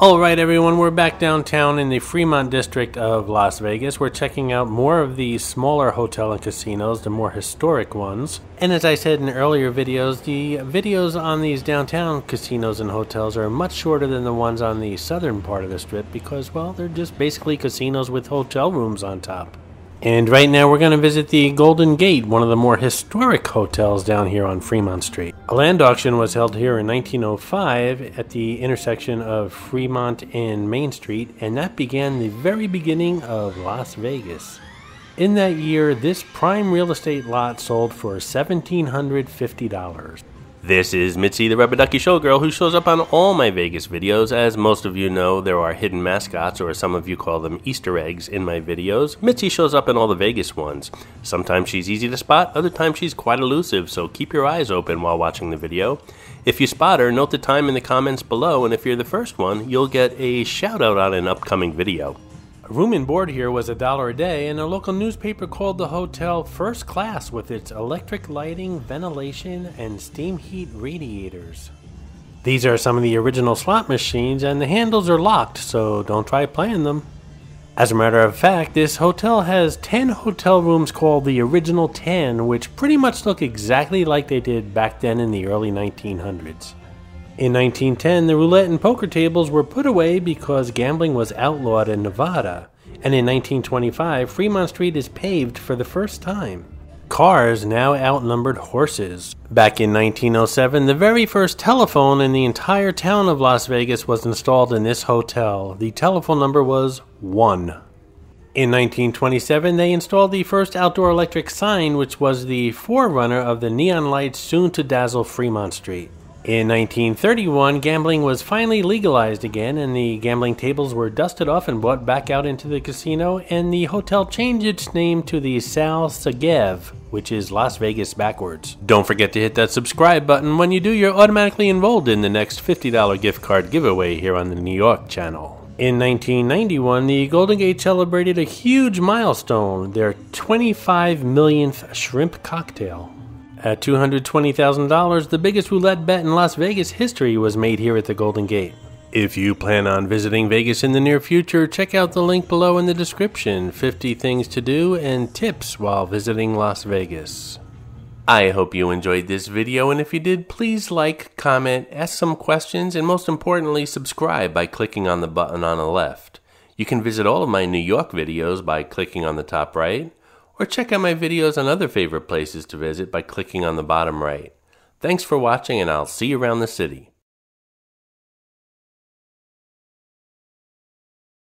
Alright everyone, we're back downtown in the Fremont district of Las Vegas. We're checking out more of the smaller hotel and casinos, the more historic ones. And as I said in earlier videos, the videos on these downtown casinos and hotels are much shorter than the ones on the southern part of the strip because, well, they're just basically casinos with hotel rooms on top. And right now we're going to visit the Golden Gate, one of the more historic hotels down here on Fremont Street. A land auction was held here in 1905 at the intersection of Fremont and Main Street, and that began the very beginning of Las Vegas. In that year, this prime real estate lot sold for $1,750. This is Mitzi, the Rubber Ducky Showgirl, who shows up on all my Vegas videos. As most of you know, there are hidden mascots, or some of you call them Easter eggs, in my videos. Mitzi shows up in all the Vegas ones. Sometimes she's easy to spot, other times she's quite elusive, so keep your eyes open while watching the video. If you spot her, note the time in the comments below, and if you're the first one, you'll get a shout out on an upcoming video. Room and board here was $1 a day, and a local newspaper called the hotel first class with its electric lighting, ventilation, and steam heat radiators. These are some of the original slot machines, and the handles are locked, so don't try playing them. As a matter of fact, this hotel has 10 hotel rooms called the Original 10, which pretty much look exactly like they did back then in the early 1900s. In 1910, the roulette and poker tables were put away because gambling was outlawed in Nevada, and in 1925, Fremont Street is paved for the first time. Cars now outnumbered horses. Back in 1907, the very first telephone in the entire town of Las Vegas was installed in this hotel. The telephone number was 1. In 1927, they installed the first outdoor electric sign, which was the forerunner of the neon lights soon to dazzle Fremont Street. In 1931, gambling was finally legalized again, and the gambling tables were dusted off and brought back out into the casino, and the hotel changed its name to the Sal Sagev, which is Las Vegas backwards. Don't forget to hit that subscribe button. When you do, you're automatically enrolled in the next $50 gift card giveaway here on the New York channel. In 1991, the Golden Gate celebrated a huge milestone, their 25 millionth shrimp cocktail. At $220,000, the biggest roulette bet in Las Vegas history was made here at the Golden Gate. If you plan on visiting Vegas in the near future, check out the link below in the description, 50 things to do and tips while visiting Las Vegas. I hope you enjoyed this video, and if you did, please like, comment, ask some questions, and most importantly, subscribe by clicking on the button on the left. You can visit all of my New York videos by clicking on the top right, or check out my videos on other favorite places to visit by clicking on the bottom right. Thanks for watching, and I'll see you around the city.